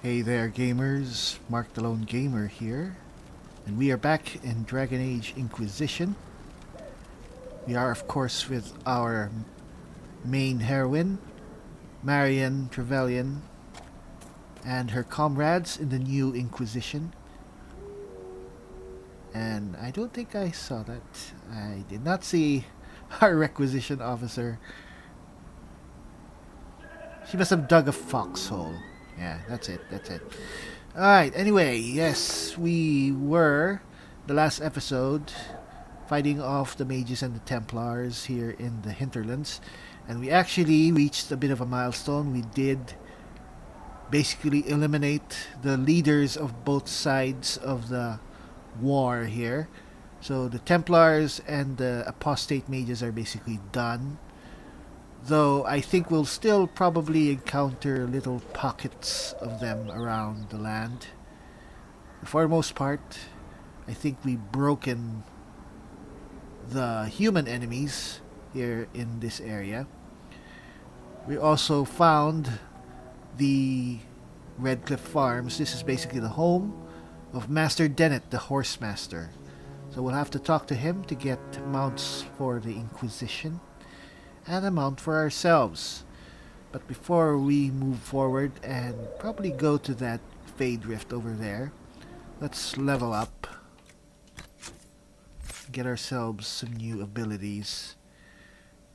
Hey there gamers, Mark the Lone Gamer here, and we are back in Dragon Age Inquisition. We are of course with our main heroine, Marion Trevelyan, and her comrades in the new Inquisition. And I don't think I saw that. I did not see our requisition officer. She must have dug a foxhole. Yeah, that's it. Alright, anyway, yes, we were, the last episode, fighting off the mages and the Templars here in the hinterlands. And we actually reached a bit of a milestone. We did basically eliminate the leaders of both sides of the war here. So the Templars and the apostate mages are basically done. Though I think we'll still probably encounter little pockets of them around the land. For the most part, I think we've broken the human enemies here in this area. We also found the Redcliffe Farms. This is basically the home of Master Dennet the Horsemaster. So we'll have to talk to him to get mounts for the Inquisition and a mount for ourselves. But before we move forward and probably go to that Fade Rift over there, let's level up, get ourselves some new abilities.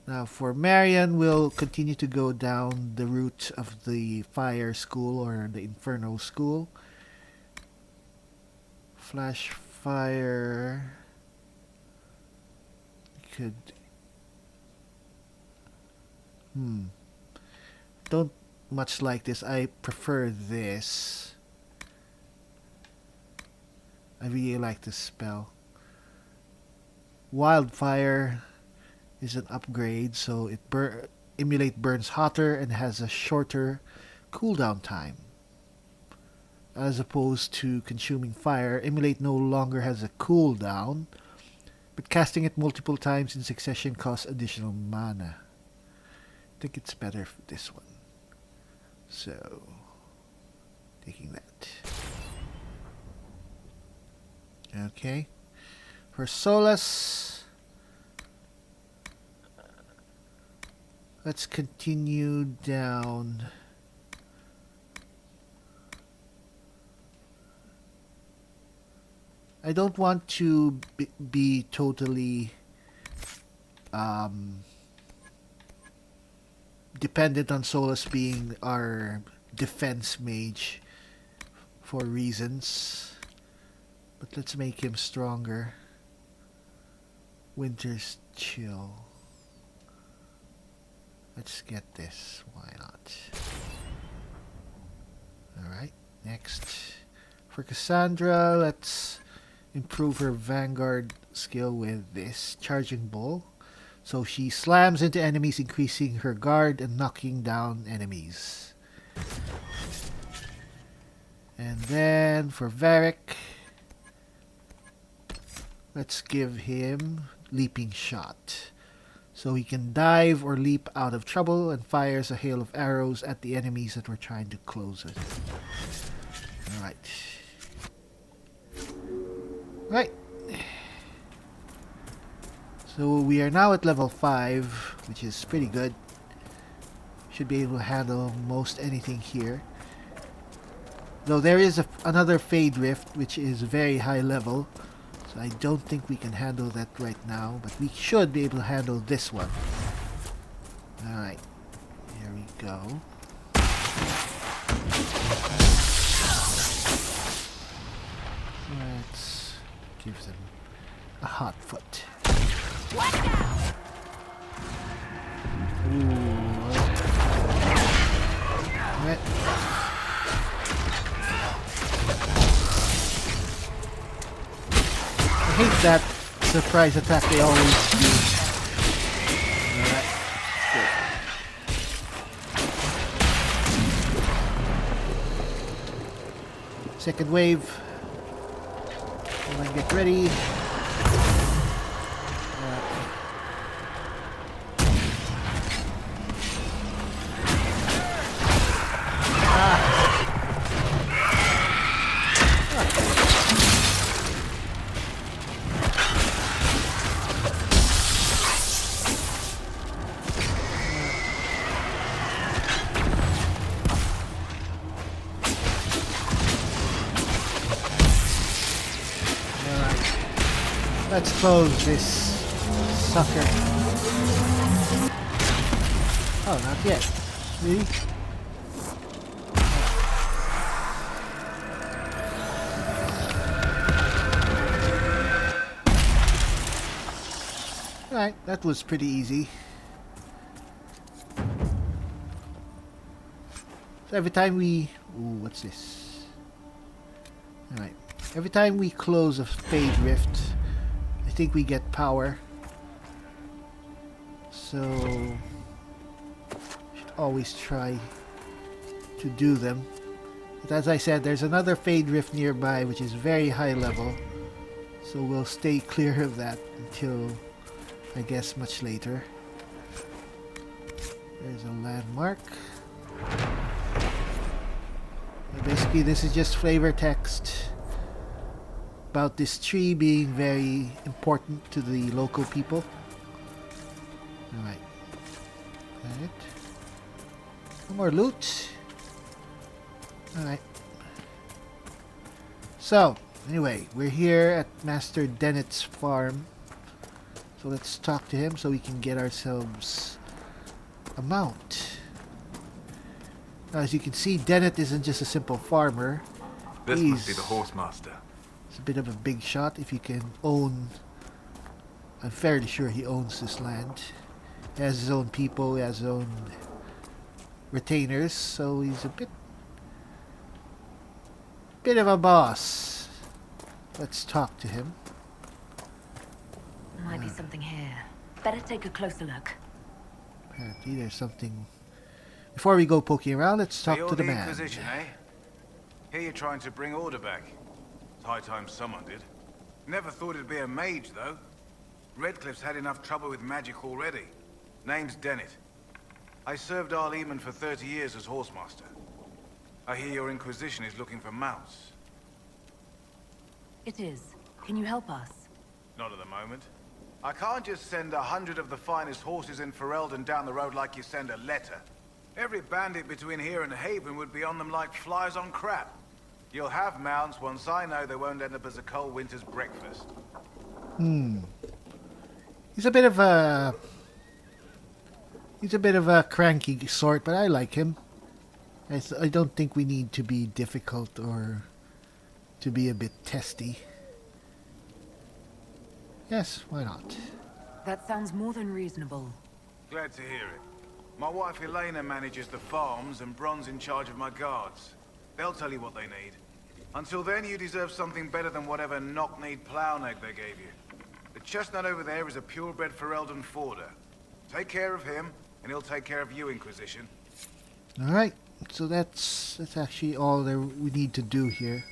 Now for Marion, we'll continue to go down the route of the Fire School or the Inferno School. Flash Fire could... Don't much like this. I prefer this. I really like this spell. Wildfire is an upgrade, so it Emulate burns hotter and has a shorter cooldown time. As opposed to Consuming Fire, Emulate no longer has a cooldown, but casting it multiple times in succession costs additional mana. I think it's better for this one. So, taking that. Okay. For Solus, let's continue down. I don't want to be totally dependent on Solus being our defense mage for reasons, but let's make him stronger. Winter's Chill. Let's get this, why not? Alright, next. For Cassandra, let's improve her Vanguard skill with this Charging Bull. So she slams into enemies, increasing her guard and knocking down enemies. And then for Varric, let's give him Leaping Shot. So he can dive or leap out of trouble and fires a hail of arrows at the enemies that we're trying to close with. Alright. Right. So we are now at level 5, which is pretty good. Should be able to handle most anything here. Though there is another Fade Rift, which is very high level. So I don't think we can handle that right now. But we should be able to handle this one. Alright. Here we go. Let's give them a hot foot. Ooh. Right. I hate that surprise attack they always do. Alright. Good. Second wave. Everyone get ready. Let's close this sucker. Oh, not yet. Really? Alright, that was pretty easy. So every time we... Ooh, what's this? Alright. Every time we close a Fade Rift, I think we get power. So... should always try to do them. But as I said, there's another Fade Rift nearby which is very high level. So we'll stay clear of that until, I guess, much later. There's a landmark. Basically, this is just flavor text about this tree being very important to the local people. Alright. Alright. No more loot. Alright. So, anyway, we're here at Master Dennet's farm. So let's talk to him so we can get ourselves a mount. Now, as you can see, Dennet isn't just a simple farmer. This must be the Horsemaster. He's a bit of a big shot if you can own... I'm fairly sure he owns this land. He has his own people, he has his own retainers, so he's a bit of a boss. Let's talk to him. Might be something here. Better take a closer look. Apparently there's something... Before we go poking around, let's talk to the man. Inquisition, eh? Here you're trying to bring order back. It's high time someone did. Never thought it'd be a mage, though. Redcliffe's had enough trouble with magic already. Name's Dennet. I served Arleman for 30 years as Horsemaster. I hear your Inquisition is looking for mounts. It is. Can you help us? Not at the moment. I can't just send 100 of the finest horses in Ferelden down the road like you send a letter. Every bandit between here and Haven would be on them like flies on crap. You'll have mounts once I know they won't end up as a cold winter's breakfast. He's a bit of a... He's a bit of a cranky sort, but I like him. I don't think we need to be difficult or to be a bit testy. Yes, why not? That sounds more than reasonable. Glad to hear it. My wife Elena manages the farms and Bron's in charge of my guards. They'll tell you what they need. Until then, you deserve something better than whatever knock-kneed plow-neg they gave you. The chestnut over there is a purebred Ferelden forder. Take care of him, and he'll take care of you, Inquisition. Alright, so that's actually all there we need to do here.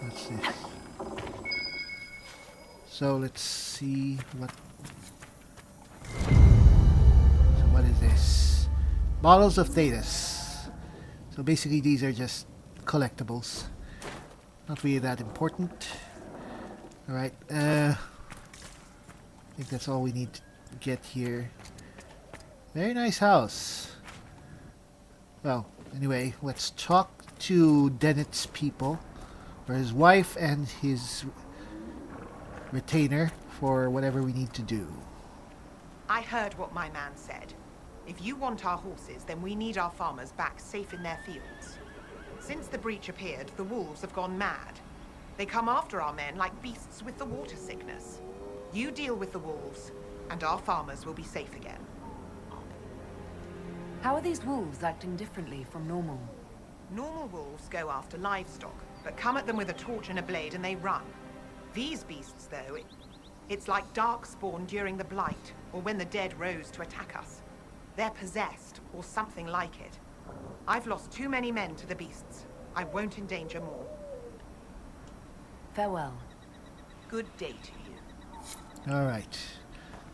What's this? So let's see what... So what is this? Bottles of Thetis. So basically these are just collectibles. Not really that important. Alright, I think that's all we need to get here. Very nice house. Well, anyway, let's talk to Dennet's people, or his wife and his retainer, for whatever we need to do. I heard what my man said. If you want our horses, then we need our farmers back safe in their fields. Since the breach appeared, the wolves have gone mad. They come after our men like beasts with the water sickness. You deal with the wolves, and our farmers will be safe again. How are these wolves acting differently from normal? Normal wolves go after livestock, but come at them with a torch and a blade and they run. These beasts, though, it's like darkspawn during the Blight, or when the dead rose to attack us. They're possessed, or something like it. I've lost too many men to the beasts. I won't endanger more. Farewell. Good day to you. Alright.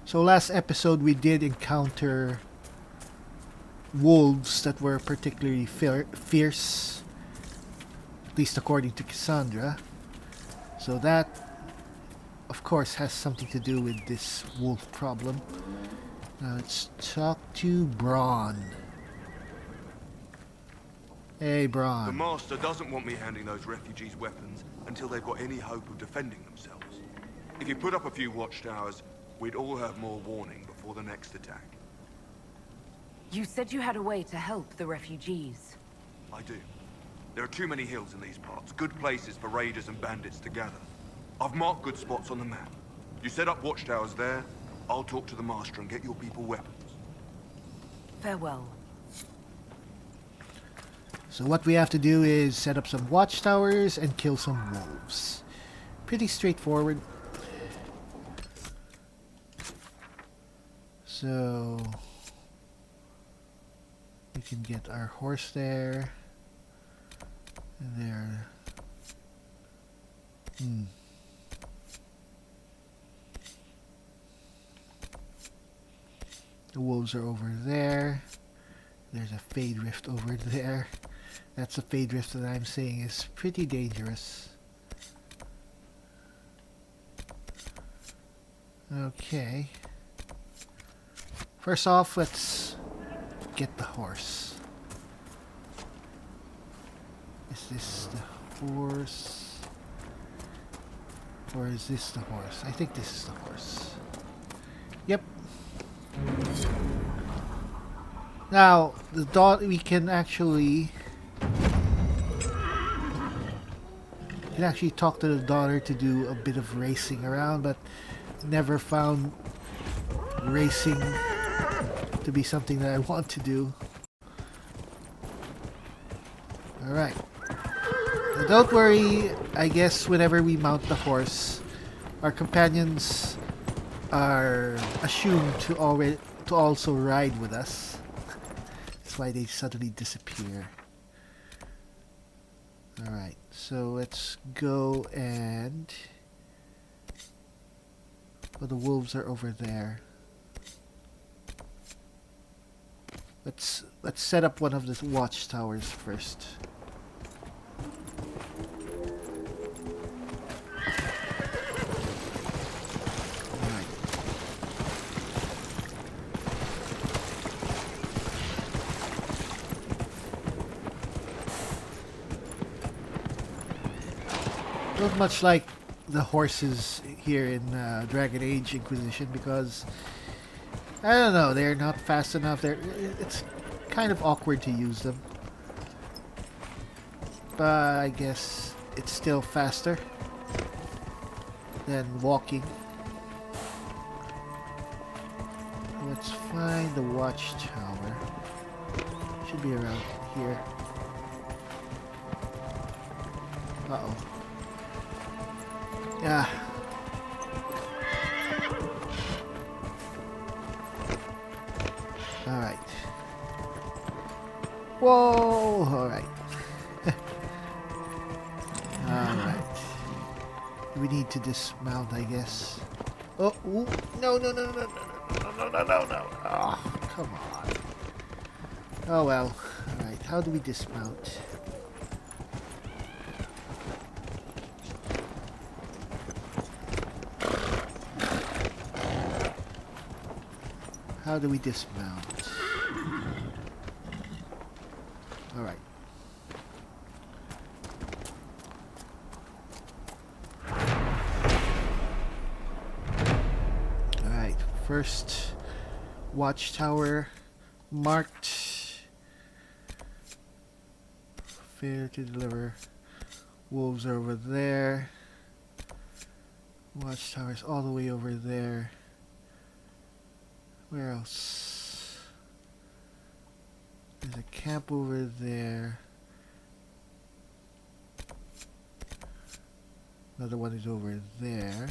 So last episode we did encounter wolves that were particularly fierce, at least according to Cassandra. So that, of course, has something to do with this wolf problem. Now let's talk to Braun. Hey, Braun. The Master doesn't want me handing those refugees weapons until they've got any hope of defending themselves. If you put up a few watchtowers, we'd all have more warning before the next attack. You said you had a way to help the refugees. I do. There are too many hills in these parts, good places for raiders and bandits to gather. I've marked good spots on the map. You set up watchtowers there, I'll talk to the Master and get your people weapons. Farewell. So what we have to do is set up some watchtowers and kill some wolves. Pretty straightforward. So we can get our horse there. And there. The wolves are over there. There's a Fade Rift over there. That's a Fade Rift that I'm saying is pretty dangerous. Okay. First off, let's get the horse. Is this the horse? Or is this the horse? I think this is the horse. Yep. Now, the daughter, we can actually talk to the daughter to do a bit of racing around, but never found racing to be something that I want to do. Alright. Now don't worry, I guess whenever we mount the horse, our companions are assumed to also ride with us. That's why they suddenly disappear. Alright, so let's go and... Well, the wolves are over there. Let's set up one of the watchtowers first. Alright. Not much like the horses here in Dragon Age Inquisition, because I don't know, they're not fast enough. It's kind of awkward to use them, but I guess it's still faster than walking. Let's find the watchtower. Should be around here. Uh-oh. Yeah. Alright. Whoa! Alright. Alright. We need to dismount, I guess. Oh, ooh. No, no, no, no, no, no, no, no, no, no. Oh, come on. Oh well. Alright, how do we dismount? How do we dismount? Alright. Alright, first watchtower marked. Failure to deliver. Wolves are over there. Watchtower's all the way over there. Where else? There's a camp over there. Another one is over there.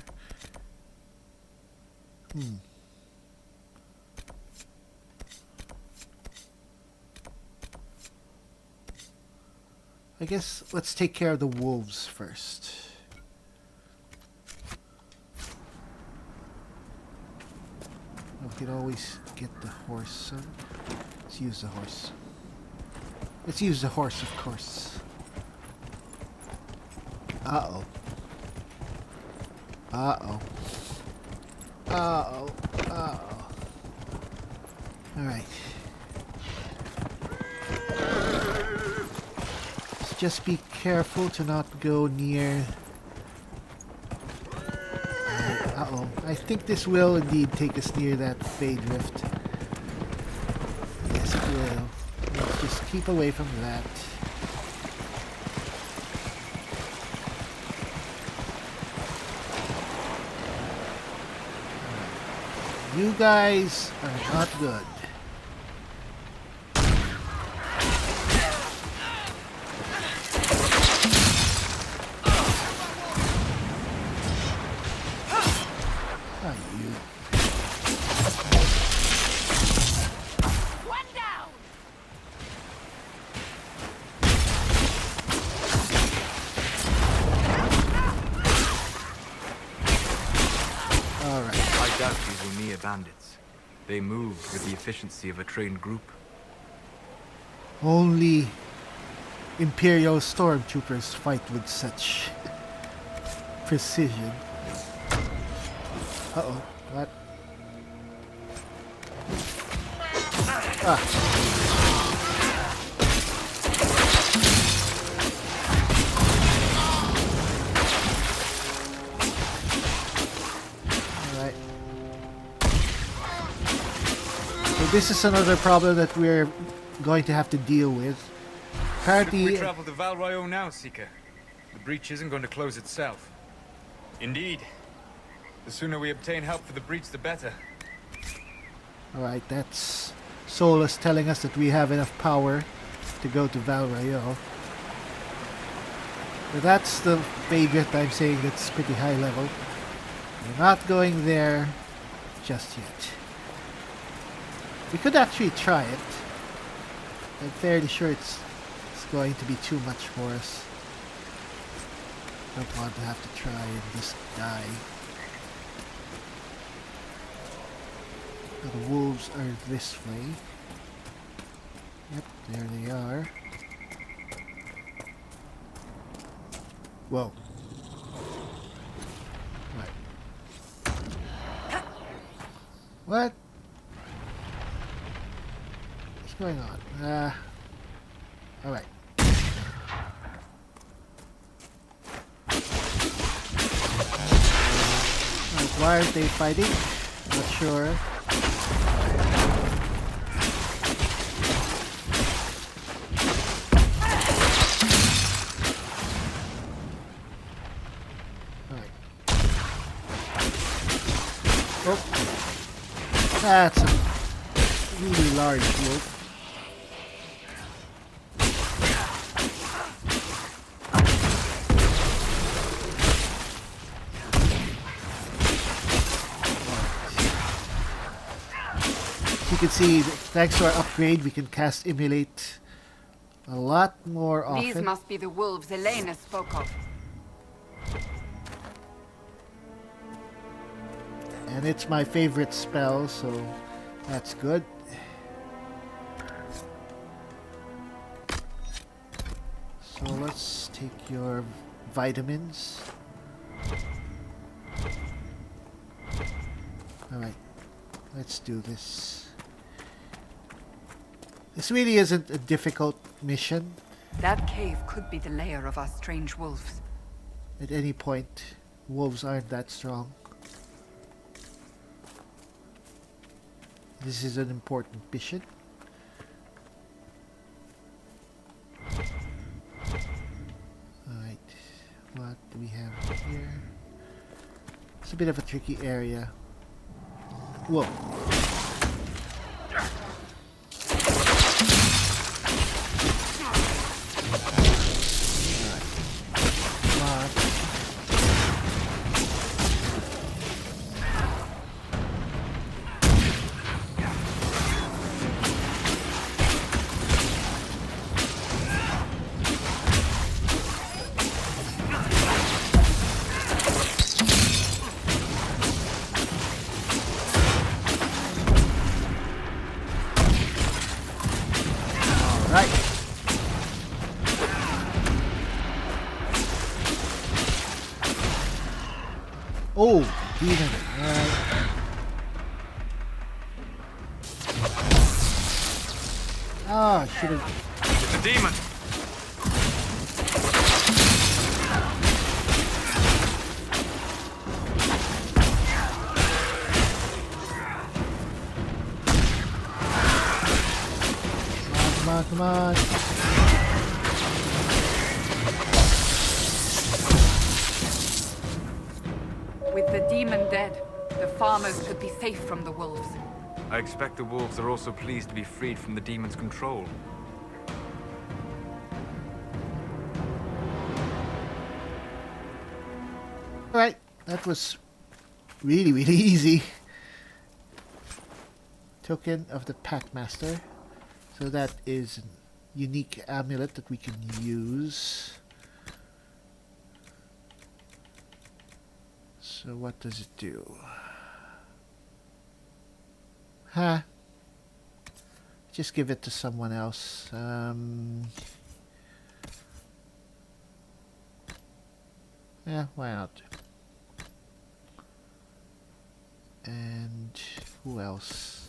I guess let's take care of the wolves first. We can always get the horse, so let's use the horse. Let's use the horse, of course. Uh-oh. Uh-oh. Uh-oh. Uh-oh. Alright. Let's just be careful to not go near Uh-oh. I think this will indeed take us near that Fade Rift. Yes, it will. Let's just keep away from that. You guys are not good. Bandits. They move with the efficiency of a trained group. Only Imperial stormtroopers fight with such precision. Uh-oh. What? Ah. This is another problem that we're going to have to deal with. Apparently, we travel to Val Royeaux now, Seeker. The breach isn't going to close itself. Indeed. The sooner we obtain help for the breach, the better. Alright, that's Solus telling us that we have enough power to go to Val Royeaux. But that's the favorite I'm saying that's pretty high level. We're not going there just yet. We could actually try it. I'm fairly sure it's going to be too much for us. Don't want to have to try and just die. The wolves are this way. Yep, there they are. Whoa. What? What's going on? Alright. Why aren't they fighting? Not sure. Alright. Oh. That's a really large wolf. You can see, thanks to our upgrade, we can cast Emulate a lot more often. These must be the wolves Elena spoke of. And it's my favorite spell, so that's good. So let's take your vitamins. Alright, let's do this. This really isn't a difficult mission. That cave could be the lair of our strange wolves. At any point, wolves aren't that strong. This is an important mission. Alright, what do we have here? It's a bit of a tricky area. Whoa. Oh, demon. Ah, should have. It's a demon. Come on. With the demon dead, the farmers could be safe from the wolves. I expect the wolves are also pleased to be freed from the demon's control. Alright, that was really, really easy. Token of the Packmaster. So that is a unique amulet that we can use. So what does it do? Huh. Just give it to someone else. Yeah, why not? And who else?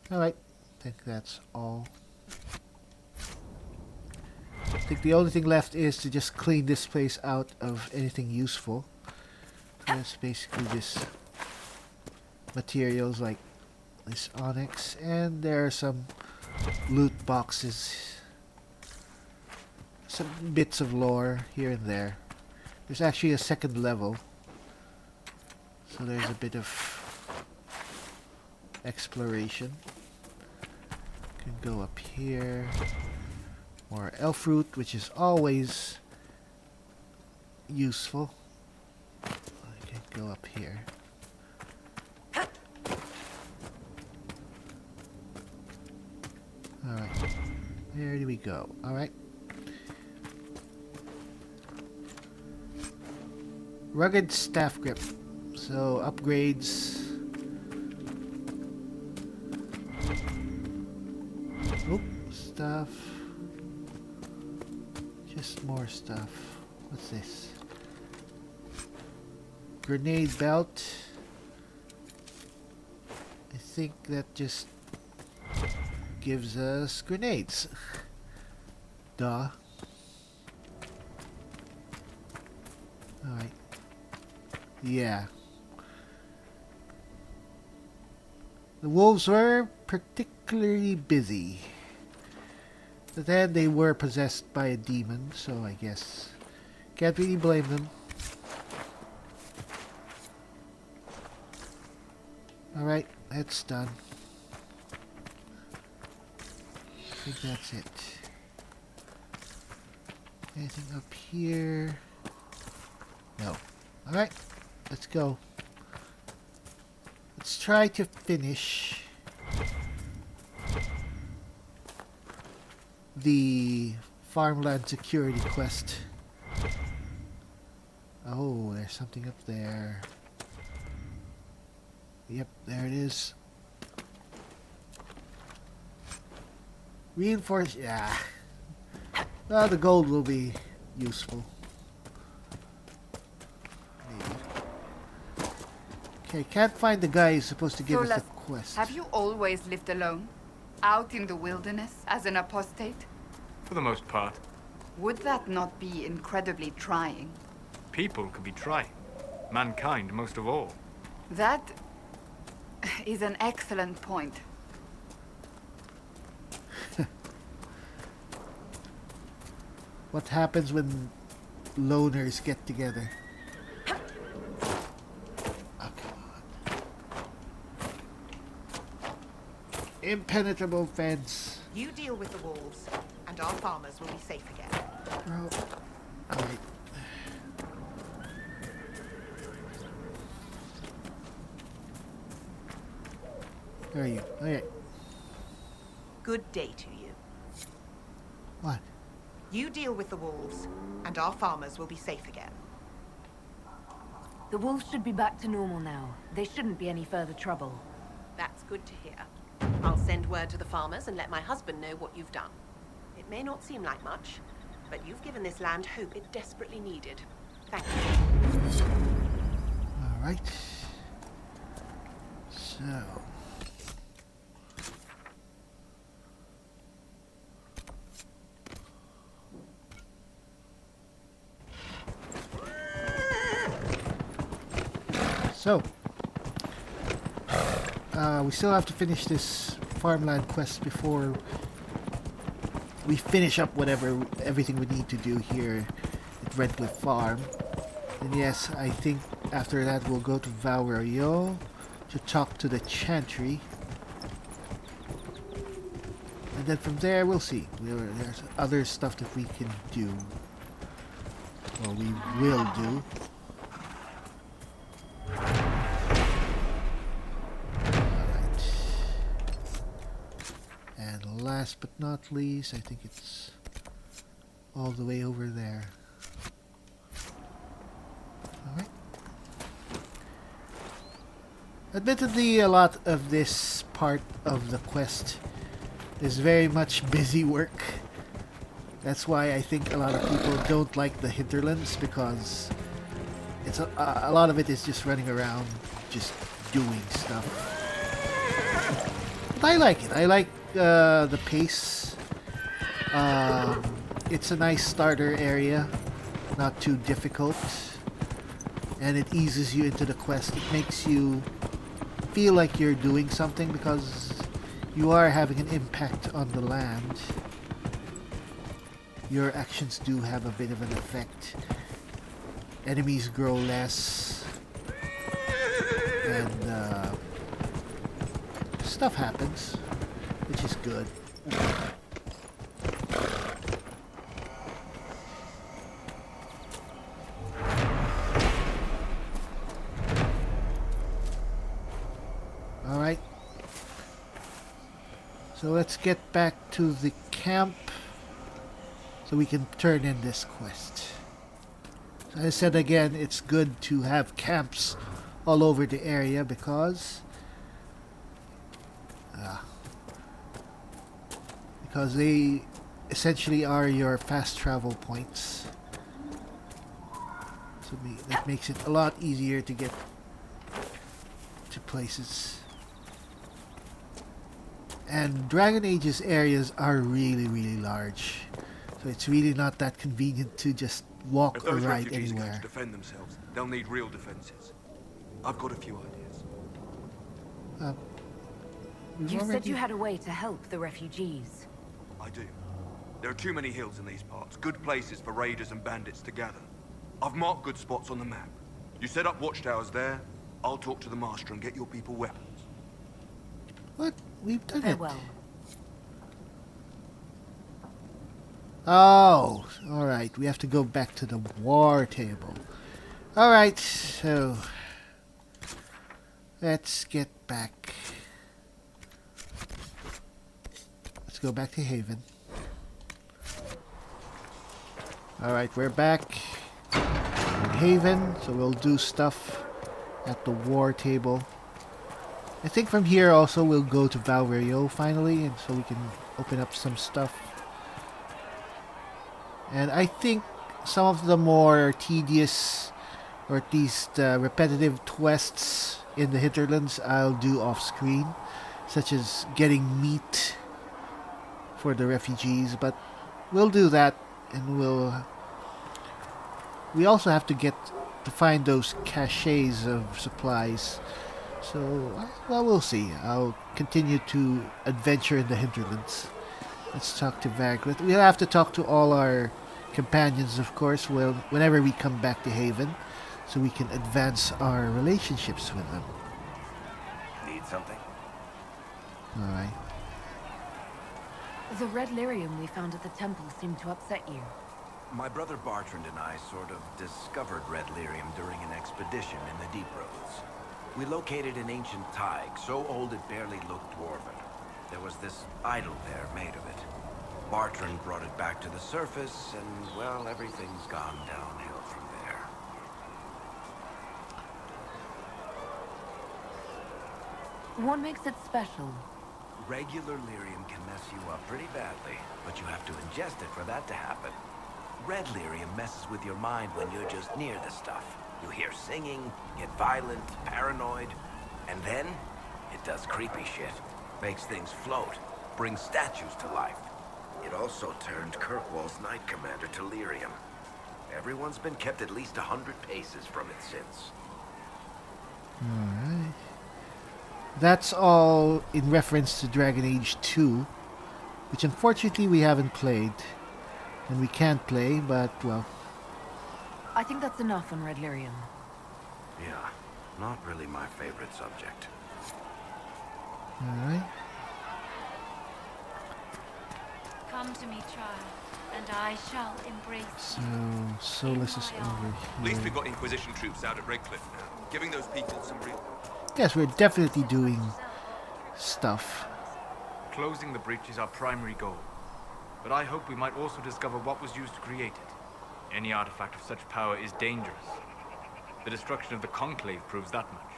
Alright, I think that's all. I think the only thing left is to just clean this place out of anything useful. That's basically just materials like this onyx, and there are some loot boxes. Some bits of lore here and there. There's actually a second level, so there's a bit of exploration. Can go up here. More elf fruit, which is always useful. I can go up here. Alright. There we go. Alright. Rugged staff grip. So upgrades. Oop, stuff. Just more stuff. What's this? Grenade belt. I think that just gives us grenades. Duh. Alright. Yeah. The wolves were particularly busy. But then they were possessed by a demon, so I guess can't really blame them. Alright, that's done. I think that's it. Anything up here? No. Alright, let's go. Let's try to finish the farmland security quest. Oh, there's something up there. Yep, there it is. Reinforce, yeah. Well, the gold will be useful. Maybe. Okay, can't find the guy who's supposed to give us the quest. Have you always lived alone? Out in the wilderness as an apostate? For the most part. Would that not be incredibly trying? People can be trying. Mankind most of all. That is an excellent point. What happens when loners get together? Oh, come on. Impenetrable fence. You deal with the wolves, and our farmers will be safe again. Bro. Alright. Where are you? Okay. Good day to you. What? You deal with the wolves, and our farmers will be safe again. The wolves should be back to normal now. There shouldn't be any further trouble. That's good to hear. I'll send word to the farmers and let my husband know what you've done. It may not seem like much, but you've given this land hope it desperately needed. Thank you. Alright. So. So, we still have to finish this farmland quest before we finish up everything we need to do here at Redwood Farm. And yes, I think after that we'll go to Valrio to talk to the Chantry. And then from there we'll see. There's other stuff that we can do. Well, we will do. Alright. And last but not least, I think it's all the way over there. Alright. Admittedly, a lot of this part of the quest is very much busy work. That's why I think a lot of people don't like the hinterlands, because it's a lot of it is just running around, just doing stuff. But I like it. I like the pace. It's a nice starter area, not too difficult, and it eases you into the quest. It makes you feel like you're doing something because you are having an impact on the land. Your actions do have a bit of an effect. Enemies grow less, and stuff happens, which is good. Alright. So let's get back to the camp so we can turn in this quest. So I said again, it's good to have camps all over the area because they essentially are your fast travel points. So that makes it a lot easier to get to places. And Dragon Age's areas are really, really large. So it's really not that convenient to just walk or ride anywhere. To defend themselves, they'll need real defenses. I've got a few ideas. You said you had a way to help the refugees. I do. There are too many hills in these parts. Good places for raiders and bandits to gather. I've marked good spots on the map. You set up watchtowers there. I'll talk to the master and get your people weapons. What? We've done Farewell. it. Oh, alright. We have to go back to the war table. Alright, so let's get back. Let's go back to Haven. Alright, we're back in Haven, so we'll do stuff at the war table. I think from here also we'll go to Valrio finally, and so we can open up some stuff. And I think some of the more tedious, or at least repetitive quests in the hinterlands I'll do off screen, such as getting meat for the refugees, but we'll do that, and we also have to find those caches of supplies. So, well, we'll see. I'll continue to adventure in the hinterlands. Let's talk to Vaglet. We'll have to talk to all our companions, of course, whenever we come back to Haven, so we can advance our relationships with them. Need something? Alright. The red lyrium we found at the temple seemed to upset you. My brother Bertrand and I sort of discovered red lyrium during an expedition in the Deep Roads. We located an ancient thaig, so old it barely looked dwarven. There was this idol there made of it. Bertrand brought it back to the surface, and, well, everything's gone downhill from there. What makes it special? Regular lyrium can mess you up pretty badly, but you have to ingest it for that to happen. Red lyrium messes with your mind when you're just near the stuff. You hear singing, get violent, paranoid, and then it does creepy shit. Makes things float, brings statues to life. It also turned Kirkwall's Knight Commander to lyrium. Everyone's been kept at least 100 paces from it since. Alright. That's all in reference to Dragon Age 2, which unfortunately we haven't played. And we can't play, but, well... I think that's enough on Red Lyrium. Yeah, not really my favorite subject. Alright. Come to me, child, and I shall embrace So, you. Solus is over At least here. we've got Inquisition troops out at Redcliffe now, giving those people some real... Yes, we're definitely doing stuff. Closing the breach is our primary goal. But I hope we might also discover what was used to create it. Any artifact of such power is dangerous. The destruction of the Conclave proves that much.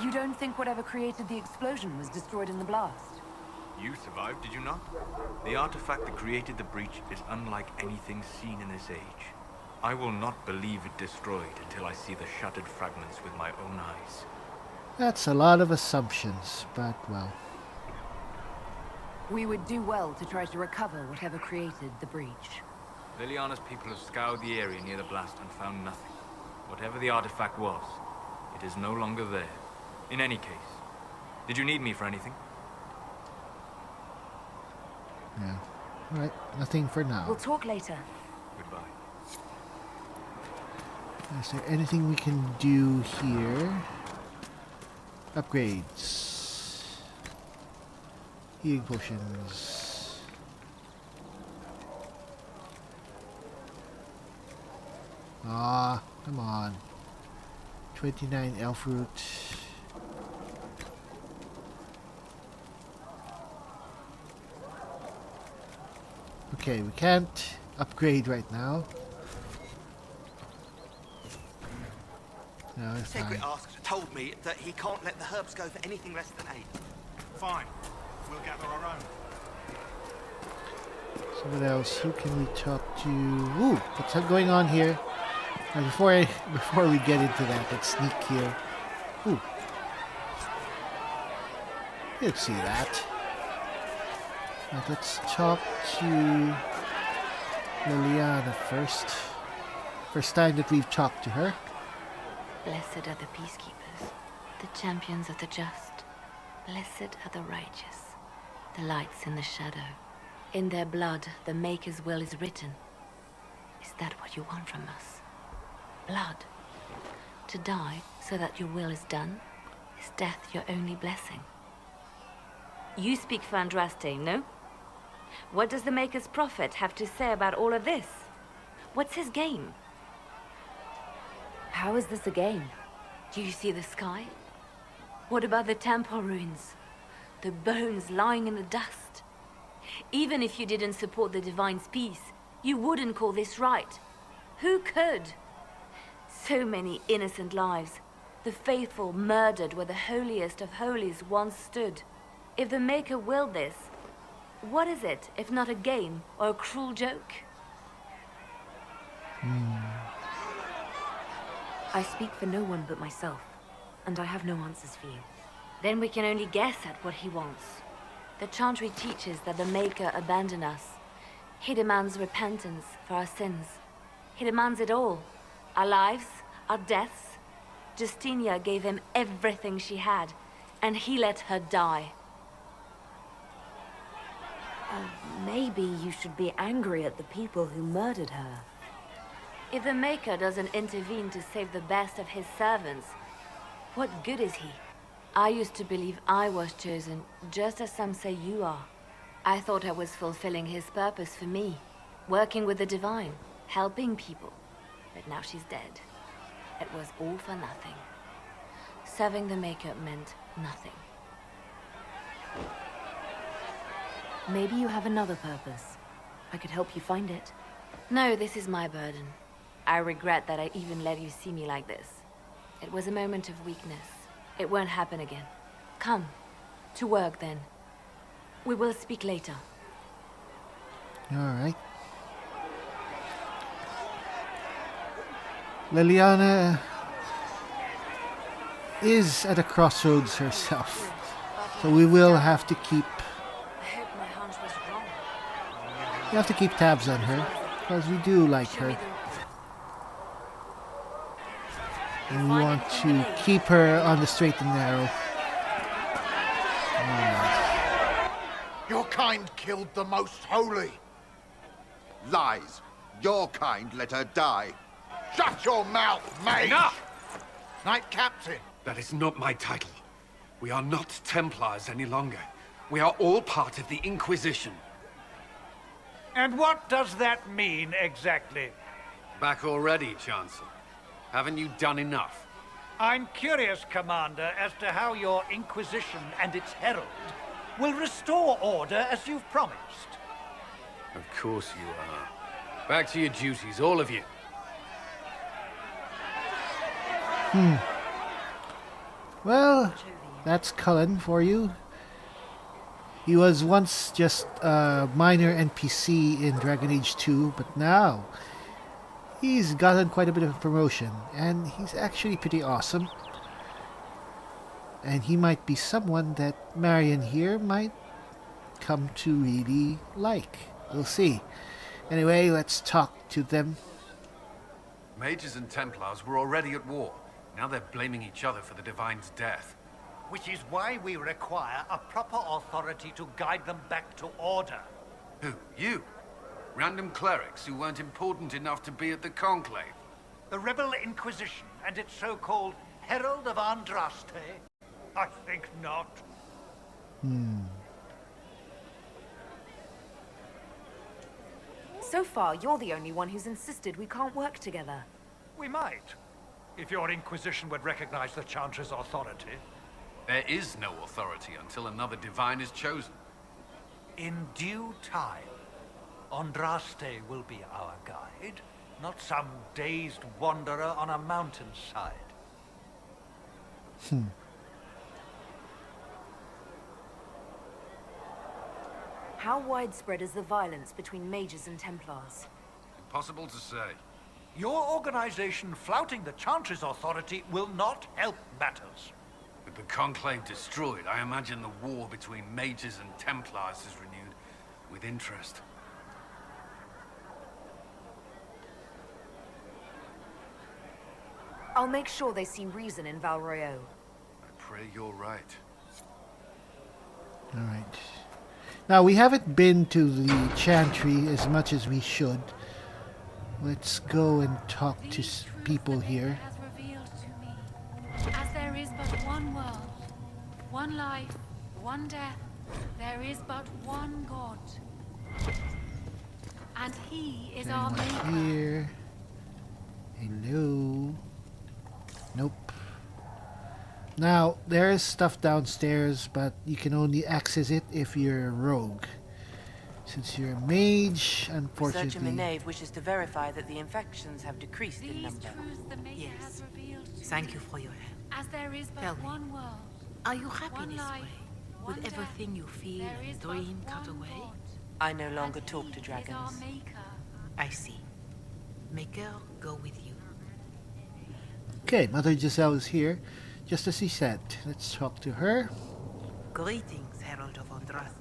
You don't think whatever created the explosion was destroyed in the blast? You survived, did you not? The artifact that created the breach is unlike anything seen in this age. I will not believe it destroyed until I see the shattered fragments with my own eyes. That's a lot of assumptions, but, well... We would do well to try to recover whatever created the breach. Liliana's people have scoured the area near the blast and found nothing. Whatever the artifact was, it is no longer there. In any case, did you need me for anything? Yeah. Alright, nothing for now. We'll talk later. Goodbye. Is there anything we can do here? Upgrades. Healing potions. Ah, come on. 29 elf root. Okay, we can't upgrade right now. No, it's Secret fine. Ask told me that he can't let the herbs go for anything less than 8. Fine. We'll gather our own. So what else? Who can we talk to? Ooh, what's going on here? Before we get into that, let's sneak here. Ooh. You didn't see that. Right, let's talk to Liliana first. First time that we've talked to her. Blessed are the peacekeepers, the champions of the just. Blessed are the righteous, the lights in the shadow. In their blood, the Maker's will is written. Is that what you want from us? Blood? To die so that your will is done? Is death your only blessing? You speak for Andraste, no? What does the Maker's prophet have to say about all of this? What's his game? How is this a game? Do you see the sky? What about the temple ruins? The bones lying in the dust? Even if you didn't support the Divine's peace, you wouldn't call this right. Who could? So many innocent lives. The faithful murdered where the holiest of holies once stood. If the Maker willed this, what is it if not a game or a cruel joke? I speak for no one but myself, and I have no answers for you. Then we can only guess at what he wants. The Chantry teaches that the Maker abandoned us. He demands repentance for our sins. He demands it all. Our lives, our deaths. Justinia gave him everything she had, and he let her die. Maybe you should be angry at the people who murdered her. If the Maker doesn't intervene to save the best of his servants, what good is he? I used to believe I was chosen, just as some say you are. I thought I was fulfilling his purpose for me, working with the Divine, helping people. But now she's dead. It was all for nothing. Serving the Maker meant nothing. Maybe you have another purpose. I could help you find it. No, this is my burden. I regret that I even let you see me like this. It was a moment of weakness. It won't happen again. Come, to work then. We will speak later. Alright. Liliana is at a crossroads herself. So we will have to keep... I hope my hunch was wrong. We have to keep tabs on her, because we do like her. And we want to keep her on the straight and narrow. Your kind killed the most holy. Lies. Your kind let her die. Shut your mouth, mate! Enough! Knight Captain. That is not my title. We are not Templars any longer. We are all part of the Inquisition. And what does that mean, exactly? Back already, Chancellor. Haven't you done enough? I'm curious, Commander, as to how your Inquisition and its herald will restore order as you've promised. Of course you are. Back to your duties, all of you. Well, that's Cullen for you. He was once just a minor NPC in Dragon Age 2, but now he's gotten quite a bit of promotion, and he's actually pretty awesome. And he might be someone that Marion here might come to really like. We'll see. Anyway, let's talk to them. Mages and Templars were already at war. Now they're blaming each other for the Divine's death. Which is why we require a proper authority to guide them back to order. Who? You? Random clerics who weren't important enough to be at the Conclave? The Rebel Inquisition and its so-called Herald of Andraste? I think not. So far, you're the only one who's insisted we can't work together. We might, if your Inquisition would recognize the Chancellor's authority. There is no authority until another Divine is chosen. In due time, Andraste will be our guide, not some dazed wanderer on a mountainside. How widespread is the violence between mages and Templars? Impossible to say. Your organization flouting the Chancellor's authority will not help matters. With the Conclave destroyed, I imagine the war between mages and Templars is renewed with interest. I'll make sure they see reason in Val Royeaux. I pray you're right. Alright. Now, we haven't been to the Chantry as much as we should. Let's go and talk to people here. As there is but one world, one life, one death, there is but one God. And he is our maker. Here. Hello. Nope. Now, there is stuff downstairs, but you can only access it if you're a rogue. Since you're a mage, unfortunately... Researcher Minave wishes to verify that the infections have decreased in number. Yes. Thank you for your help. As there is but Tell me, one world, are you happy one this life, way? one With death, everything you feel there is and but dream cut one away? God. I no longer talk to He is our dragons. maker. I see. Maker, go with you. Okay, Mother Giselle is here, just as he said. Let's talk to her. Greetings, Herald of Andraste.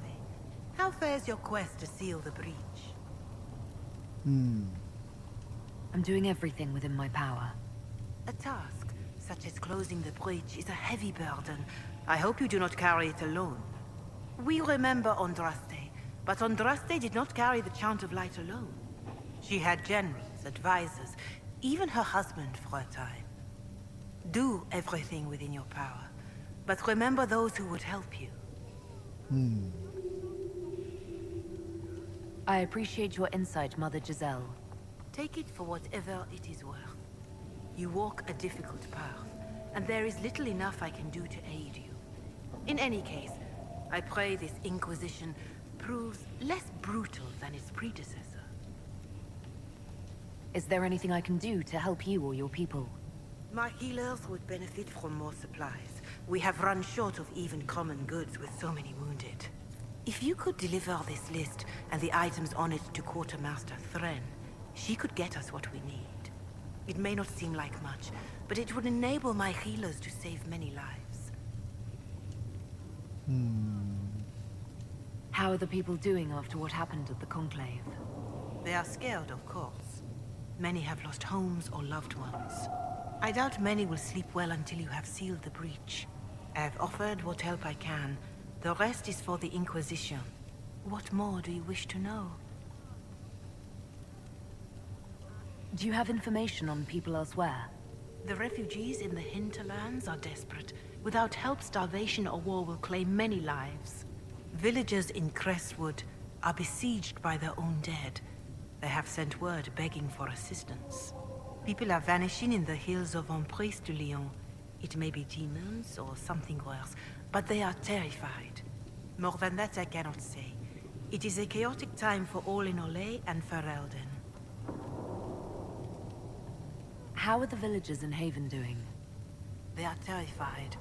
How fares your quest to seal the breach? I'm doing everything within my power. A task, such as closing the breach, is a heavy burden. I hope you do not carry it alone. We remember Andraste, but Andraste did not carry the Chant of Light alone. She had generals, advisors, even her husband for a time. Do everything within your power, but remember those who would help you. I appreciate your insight, Mother Giselle. Take it for whatever it is worth. You walk a difficult path, and there is little enough I can do to aid you. In any case, I pray this Inquisition proves less brutal than its predecessor. Is there anything I can do to help you or your people? My healers would benefit from more supplies. We have run short of even common goods with so many wounded. If you could deliver this list and the items on it to Quartermaster Thren, she could get us what we need. It may not seem like much, but it would enable my healers to save many lives. How are the people doing after what happened at the Conclave? They are scared, of course. Many have lost homes or loved ones. I doubt many will sleep well until you have sealed the breach. I have offered what help I can. The rest is for the Inquisition. What more do you wish to know? Do you have information on people elsewhere? The refugees in the hinterlands are desperate. Without help, starvation or war will claim many lives. Villagers in Crestwood are besieged by their own dead. They have sent word begging for assistance. People are vanishing in the hills of Emprise de Lyon. It may be demons or something worse, but they are terrified. More than that I cannot say. It is a chaotic time for all in Olay and Ferelden. How are the villagers in Haven doing? They are terrified.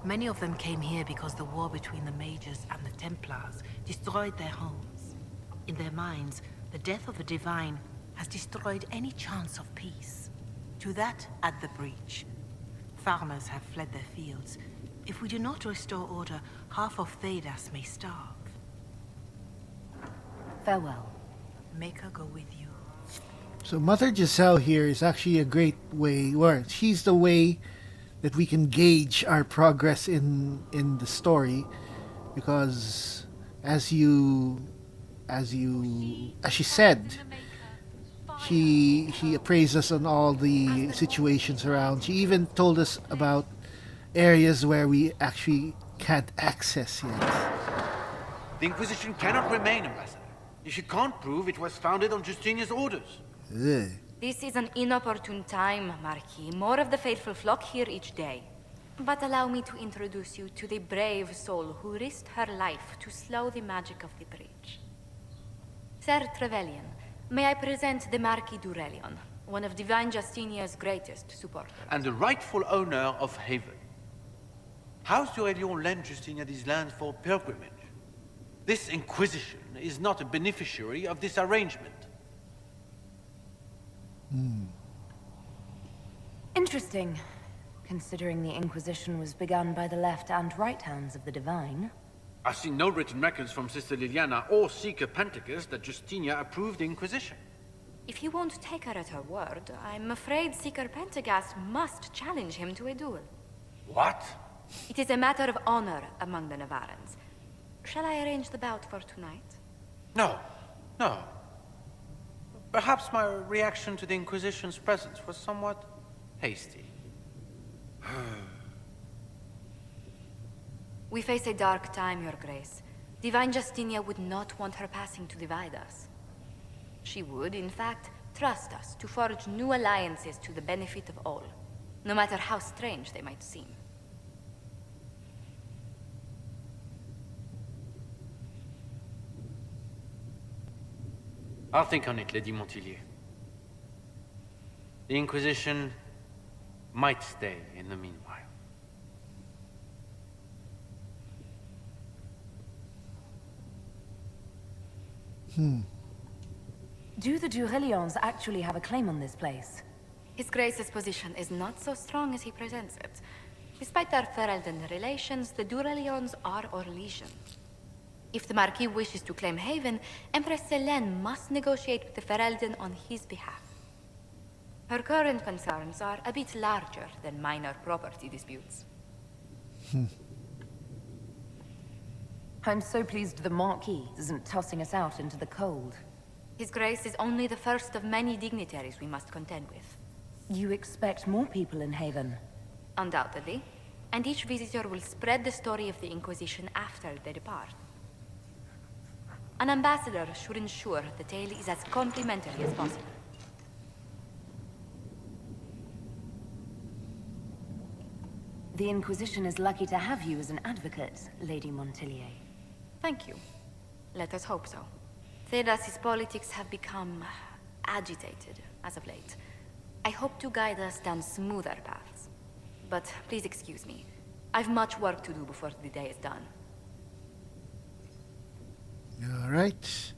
Many of them came here because the war between the Mages and the Templars destroyed their homes. In their minds, the death of the Divine has destroyed any chance of peace. To that, add the breach. Farmers have fled their fields. If we do not restore order, half of Thedas may starve. Farewell. Make her go with you. So Mother Giselle here is actually a great way, or she's the way that we can gauge our progress in the story, because as she said, she appraised us on all the situations around. She even told us about areas where we actually can't access yet. The Inquisition cannot remain, Ambassador. If you can't prove it was founded on Justinian's orders. Ugh. This is an inopportune time, Marquis. More of the faithful flock here each day. But allow me to introduce you to the brave soul who risked her life to slow the magic of the breach. Sir Trevelyan, may I present the Marquis d'Aurelion, one of Divine Justinia's greatest supporters. And the rightful owner of Haven. House d'Aurelion lent Justinia these lands for pilgrimage. This Inquisition is not a beneficiary of this arrangement. Interesting, considering the Inquisition was begun by the left and right hands of the Divine. I've seen no written records from Sister Liliana or Seeker Penticus that Justinia approved the Inquisition. If you won't take her at her word, I'm afraid Seeker Pentagast must challenge him to a duel. What? It is a matter of honor among the Navarrans. Shall I arrange the bout for tonight? No. Perhaps my reaction to the Inquisition's presence was somewhat hasty. We face a dark time, Your Grace. Divine Justinia would not want her passing to divide us. She would, in fact, trust us to forge new alliances to the benefit of all, no matter how strange they might seem. I'll think on it, Lady Montillier. The Inquisition might stay in the meanwhile. Do the d'Aurelions actually have a claim on this place? His Grace's position is not so strong as he presents it. Despite their Ferelden relations, the d'Aurelions are Orlesian. If the Marquis wishes to claim Haven, Empress Selene must negotiate with the Ferelden on his behalf. Her current concerns are a bit larger than minor property disputes. I'm so pleased the Marquis isn't tossing us out into the cold. His Grace is only the first of many dignitaries we must contend with. You expect more people in Haven? Undoubtedly. And each visitor will spread the story of the Inquisition after they depart. An ambassador should ensure the tale is as complimentary as possible. The Inquisition is lucky to have you as an advocate, Lady Montillier. Thank you. Let us hope so. Thedas's politics have become agitated as of late. I hope to guide us down smoother paths. But please excuse me. I've much work to do before the day is done. Alright.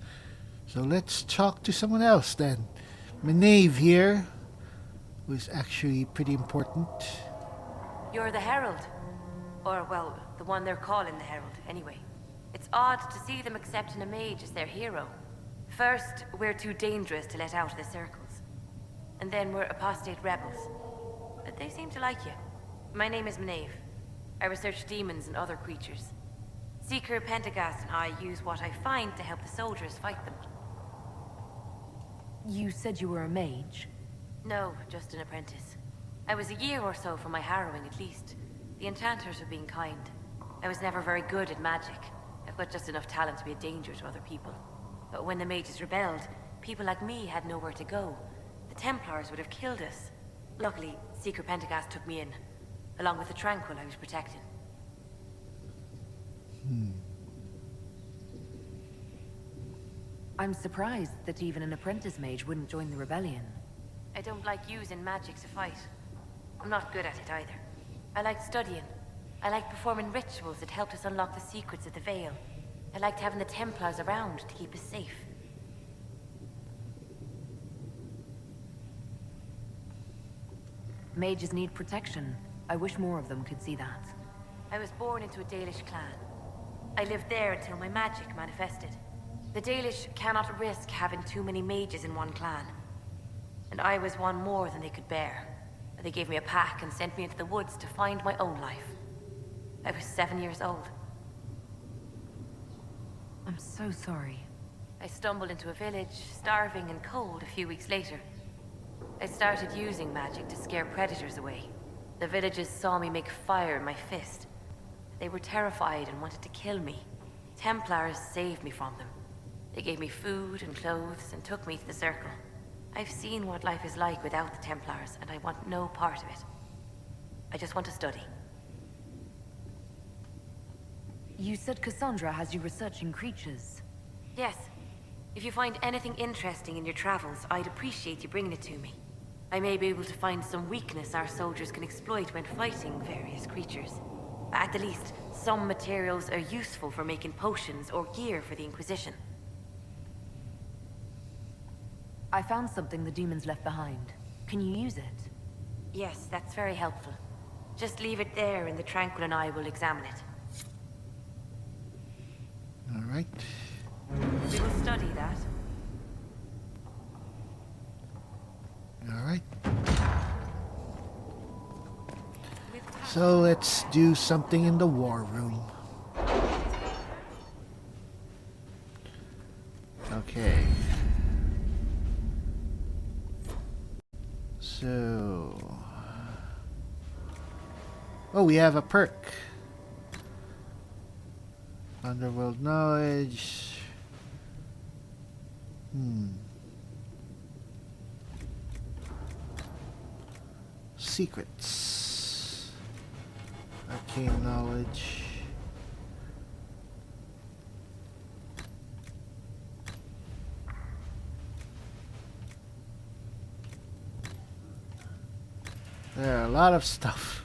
So let's talk to someone else then. Maeve here, who is actually pretty important. You're the Herald. Or, well, the one they're calling the Herald, anyway. It's odd to see them accepting a mage as their hero. First, we're too dangerous to let out of the circles. And then we're apostate rebels. they seem to like you. My name is Maeve. I research demons and other creatures. Seeker Pentagast and I use what I find to help the soldiers fight them. You said you were a mage? No, just an apprentice. I was a year or so from my harrowing, at least. The enchanters were being kind. I was never very good at magic. I've got just enough talent to be a danger to other people. But when the mages rebelled, people like me had nowhere to go. The Templars would have killed us. Luckily, Seeker Pentagast took me in, along with the Tranquil I was protecting. I'm surprised that even an apprentice mage wouldn't join the rebellion. I don't like using magic to fight. I'm not good at it either. I like studying. I like performing rituals that helped us unlock the secrets of the Veil. I liked having the Templars around to keep us safe. Mages need protection. I wish more of them could see that. I was born into a Dalish clan. I lived there until my magic manifested. The Dalish cannot risk having too many mages in one clan. And I was one more than they could bear. They gave me a pack and sent me into the woods to find my own life. I was 7 years old. I'm so sorry. I stumbled into a village, starving and cold a few weeks later. I started using magic to scare predators away. The villagers saw me make fire in my fist. They were terrified and wanted to kill me. Templars saved me from them. They gave me food and clothes and took me to the Circle. I've seen what life is like without the Templars, and I want no part of it. I just want to study. You said Cassandra has you researching creatures. Yes. If you find anything interesting in your travels, I'd appreciate you bringing it to me. I may be able to find some weakness our soldiers can exploit when fighting various creatures. At the least, some materials are useful for making potions or gear for the Inquisition. I found something the demons left behind. Can you use it? Yes, that's very helpful. Just leave it there and the Tranquil and I will examine it. Alright. We will study that. Alright. So let's do something in the war room. Okay. So... oh, we have a perk. Underworld knowledge. Secrets. Arcane knowledge. There are a lot of stuff.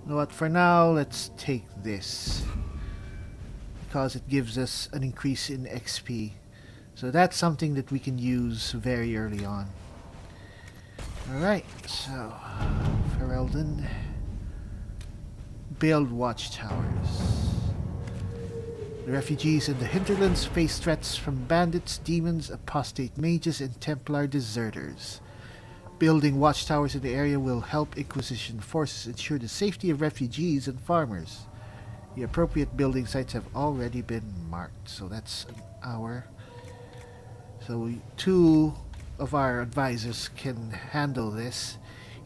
You know what, for now, let's take this. Because it gives us an increase in XP. So that's something that we can use very early on. Alright, so... Ferelden. Build watchtowers. The refugees in the hinterlands face threats from bandits, demons, apostate mages, and Templar deserters. Building watchtowers in the area will help Inquisition forces ensure the safety of refugees and farmers. The appropriate building sites have already been marked, so that's an hour. So two of our advisors can handle this,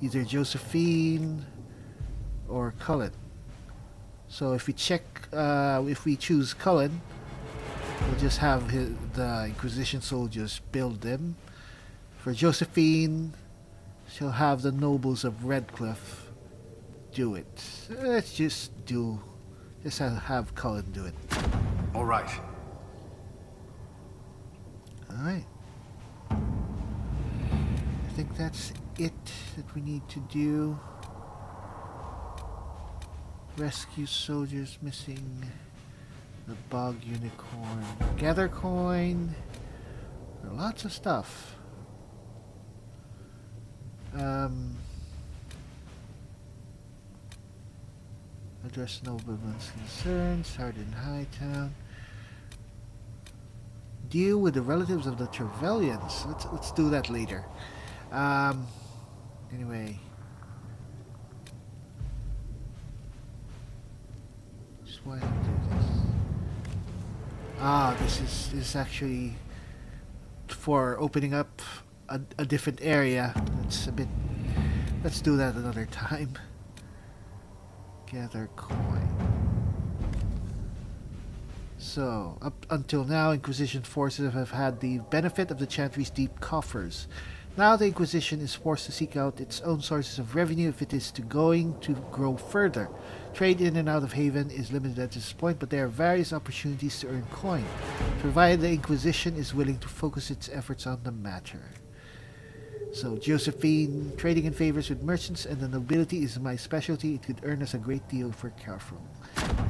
either Josephine or Cullen. So if we check, if we choose Cullen, we'll just have the Inquisition soldiers build them. For Josephine, she'll have the nobles of Redcliffe do it. Let's just have Cullen do it. All right. Alright. I think that's it that we need to do. Rescue soldiers missing. The bog unicorn. Gather coin. Lots of stuff. Address noblemen's concerns. Harden Hightown. Deal with the relatives of the Trevelyan's. Let's do that later. Anyway. Just why not do this? This is actually for opening up a different area. It's a bit. Let's do that another time. Gather coin. So, up until now, Inquisition forces have had the benefit of the Chantry's deep coffers. Now the Inquisition is forced to seek out its own sources of revenue if it is going to grow further. Trade in and out of Haven is limited at this point, but there are various opportunities to earn coin, provided the Inquisition is willing to focus its efforts on the matter. So, Josephine, trading in favors with merchants and the nobility is my specialty. It could earn us a great deal for careful.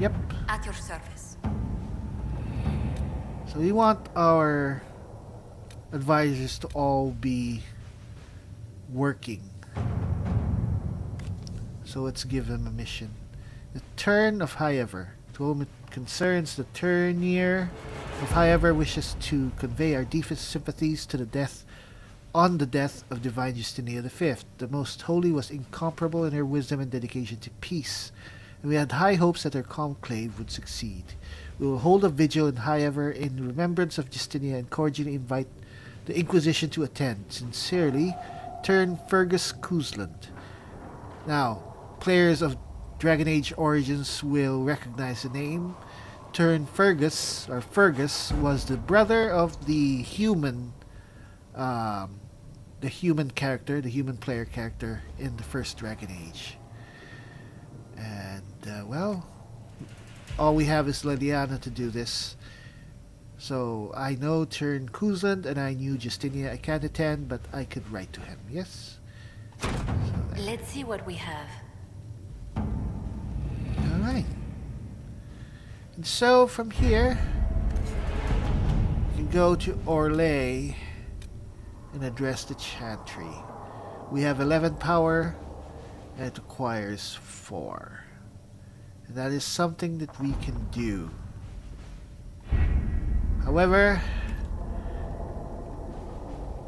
Yep. At your service. So we want our advisors to all be working. So let's give them a mission. The Turn of Highever. To whom it concerns, the Turnier of Highever wishes to convey our deepest sympathies to the death of Divine Justinia V. The Most Holy was incomparable in her wisdom and dedication to peace, and we had high hopes that her conclave would succeed. We will hold a vigil in Highever in remembrance of Justinia and cordially invite the Inquisition to attend. Sincerely, Turn Fergus Cousland. Now, players of Dragon Age Origins will recognize the name. Turn Fergus, or Fergus, was the brother of the human character, the human player character in the first Dragon Age. And, well, all we have is Leliana to do this. So, I know Turn Cousland and I knew Justinia. I can't attend, but I could write to him, yes? So let's see what we have. Alright. And so, from here, you can go to Orlais and address the Chantry. We have 11 power, and it requires 4. And that is something that we can do. However,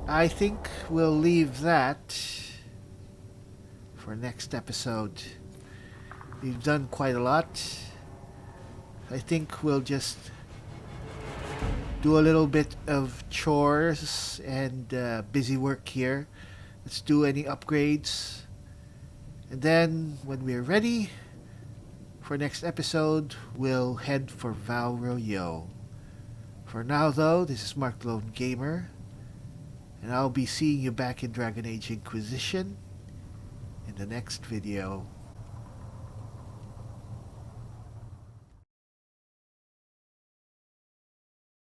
I think we'll leave that for next episode. We've done quite a lot. I think we'll just do a little bit of chores and busy work here. Let's do any upgrades. And then, when we're ready for next episode, we'll head for Val Royeaux. For now, though, this is Mark the Lone Gamer, and I'll be seeing you back in Dragon Age Inquisition in the next video.